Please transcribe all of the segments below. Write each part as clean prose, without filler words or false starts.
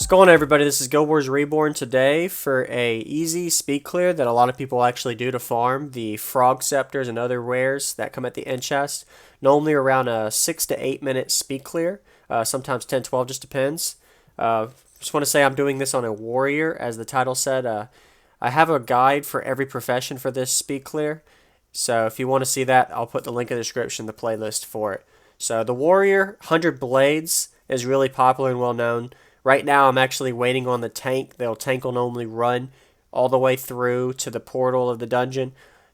What's going on, everybody? This is GWReborn today for a easy speed clear that a lot of people actually do to farm the frog scepters and other rares that come at the end chest. Normally around a 6 to 8 minute speed clear, sometimes 10, 12, just depends. Just want to say I'm doing this on a warrior, as the title said. I have a guide for every profession for this speed clear, so if you want to see that, I'll put the link in the description, the playlist for it. So the warrior 100 blades is really popular and well known. Right now, I'm actually waiting on the tank. The tank will normally run all the way through to the portal of the dungeon,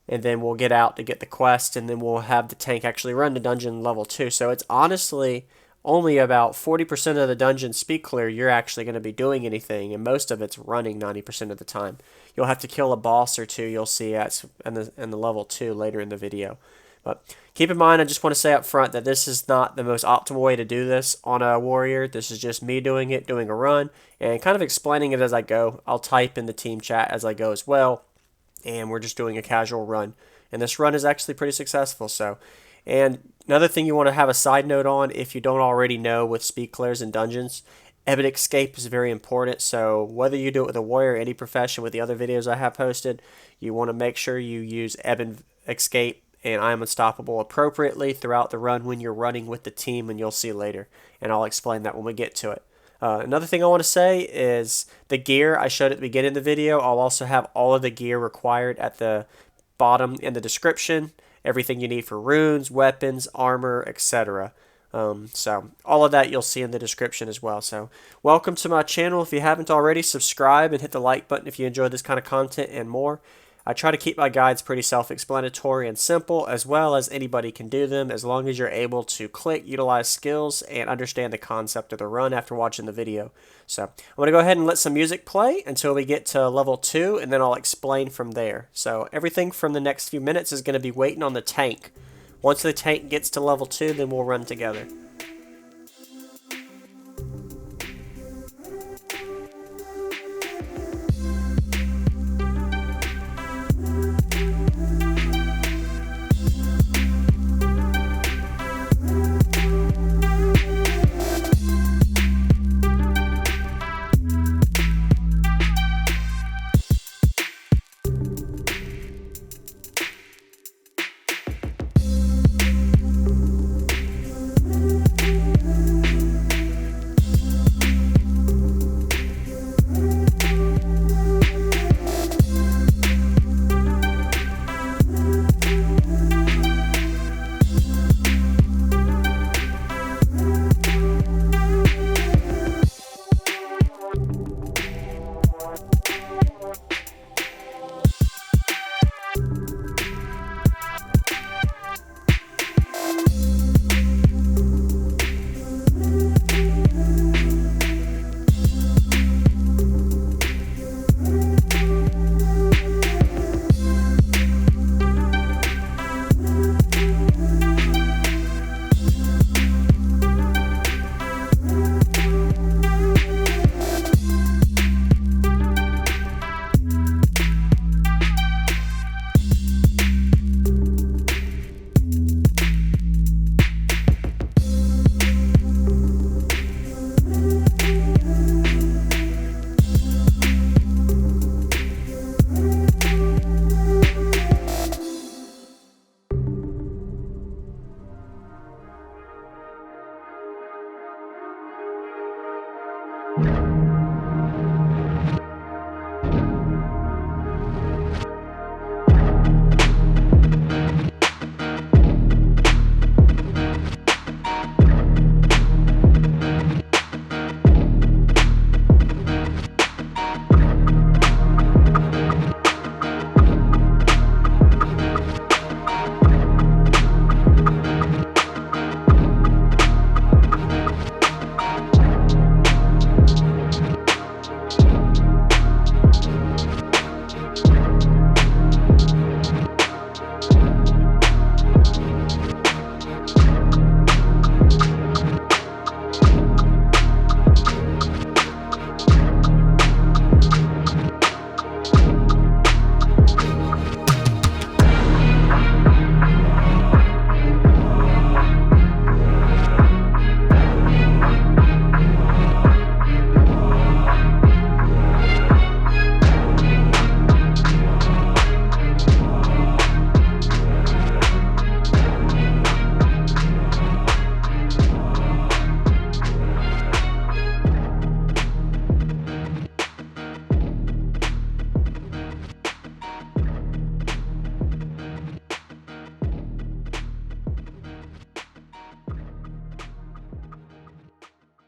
and then we'll get out to get the quest, and then we'll have the tank actually run to dungeon level 2. So it's honestly only about 40% of the dungeon speed clear you're actually going to be doing anything, and most of it's running 90% of the time. You'll have to kill a boss or two, you'll see in the level 2 later in the video. But keep in mind, I just want to say up front that this is not the most optimal way to do this on a warrior. This is just me doing it, doing a run, and kind of explaining it as I go. I'll type in the team chat as I go as well, and we're just doing a casual run. And this run is actually pretty successful. And another thing you want to have a side note on, if you don't already know with speed clears and dungeons, Ebon escape is very important. So whether you do it with a warrior or any profession, with the other videos I have posted, you want to make sure you use Ebon escape and I am unstoppable appropriately throughout the run when you're running with the team, and you'll see later, and I'll explain that when we get to it. Another thing I want to say is the gear I showed at the beginning of the video. I'll also have all of the gear required at the bottom in the description, everything you need for runes, weapons, armor, etc. So all of that you'll see in the description as well. So welcome to my channel. If you haven't already, subscribe and hit the like button if you enjoy this kind of content and more. I try to keep my guides pretty self-explanatory and simple, as well as anybody can do them, as long as you're able to click, utilize skills, and understand the concept of the run after watching the video. So I'm going to go ahead and let some music play until we get to level 2, and then I'll explain from there. So everything from the next few minutes is going to be waiting on the tank. Once the tank gets to level 2, then we'll run together.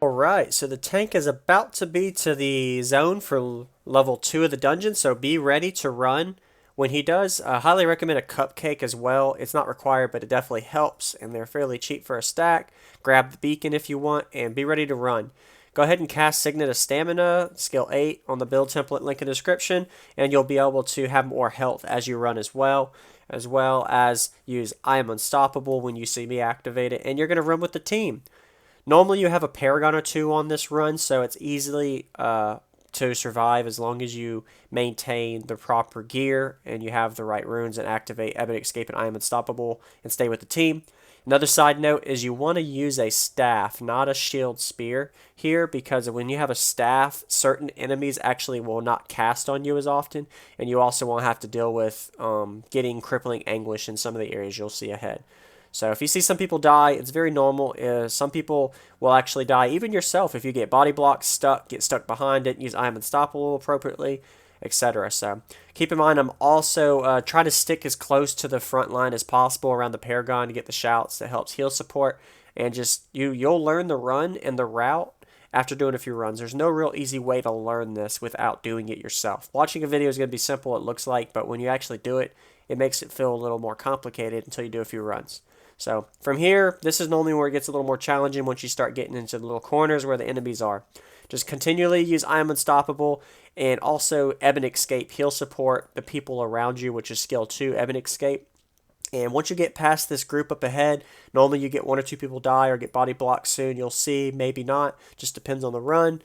Alright, so the tank is about to be to the zone for level 2 of the dungeon, so be ready to run. When he does, I highly recommend a cupcake as well. It's not required, but it definitely helps, and they're fairly cheap for a stack. Grab the beacon if you want, and be ready to run. Go ahead and cast Signet of Stamina, skill 8, on the build template link in the description, and you'll be able to have more health as you run as well as use I Am Unstoppable when you see me activate it, and you're going to run with the team. Normally you have a Paragon or two on this run, so it's easily to survive as long as you maintain the proper gear and you have the right runes and activate Ebon Escape and I Am Unstoppable and stay with the team. Another side note is you want to use a staff, not a shield spear here, because when you have a staff, certain enemies actually will not cast on you as often, and you also won't have to deal with getting crippling anguish in some of the areas you'll see ahead. So if you see some people die, it's very normal. Some people will actually die, even yourself, if you get body blocked, get stuck behind it, use I Am Unstoppable appropriately, etc. So keep in mind, I'm also trying to stick as close to the front line as possible around the Paragon to get the shouts. That helps heal support, and just you'll learn the run and the route after doing a few runs. There's no real easy way to learn this without doing it yourself. Watching a video is going to be simple, it looks like, but when you actually do it, it makes it feel a little more complicated until you do a few runs. So from here, this is normally where it gets a little more challenging once you start getting into the little corners where the enemies are. Just continually use I Am Unstoppable, and also Ebon Escape, heal support the people around you, which is skill 2, Ebon Escape. And once you get past this group up ahead, normally you get 1 or 2 people die or get body blocked soon. You'll see, maybe not, just depends on the run.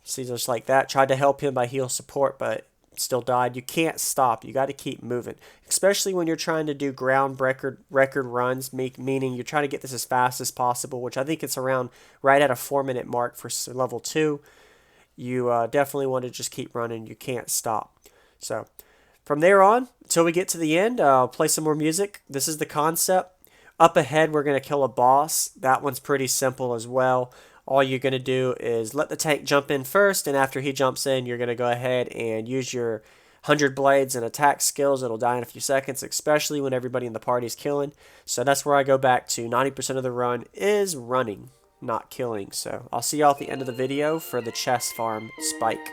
See, just like that, tried to help him by heal support, but still died. You can't stop. You got to keep moving, especially when you're trying to do ground record runs, meaning you're trying to get this as fast as possible, which I think it's around right at a 4-minute mark for level 2. You definitely want to just keep running. You can't stop. So from there on until we get to the end, I'll play some more music. This is the concept. Up ahead, we're going to kill a boss. That one's pretty simple as well. All you're going to do is let the tank jump in first, and after he jumps in, you're going to go ahead and use your 100 blades and attack skills. It'll die in a few seconds, especially when everybody in the party is killing. So that's where I go back to 90% of the run is running, not killing. So I'll see y'all at the end of the video for the chest farm spike.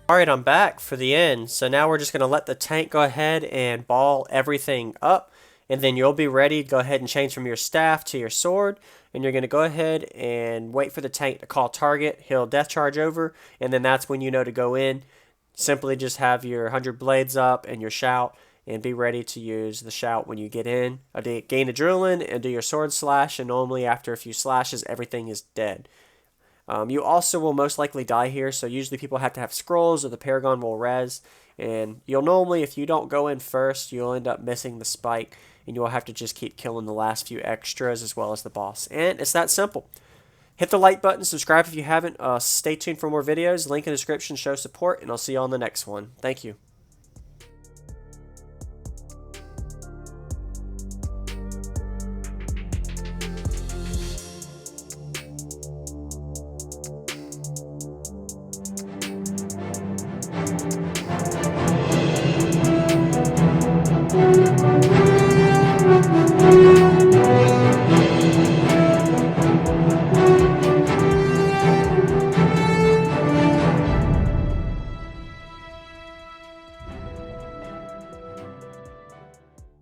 Alright, I'm back for the end. So now we're just going to let the tank go ahead and ball everything up. And then you'll be ready to go ahead and change from your staff to your sword. And you're going to go ahead and wait for the tank to call target. He'll death charge over. And then that's when you know to go in. Simply just have your 100 blades up and your shout. And be ready to use the shout when you get in. Gain adrenaline and do your sword slash. And normally after a few slashes, everything is dead. You also will most likely die here, so usually people have to have scrolls or the Paragon will res, and you'll normally, if you don't go in first, you'll end up missing the spike, and you'll have to just keep killing the last few extras as well as the boss. And it's that simple. Hit the like button, subscribe if you haven't, stay tuned for more videos, link in the description, show support, and I'll see you on the next one. Thank you.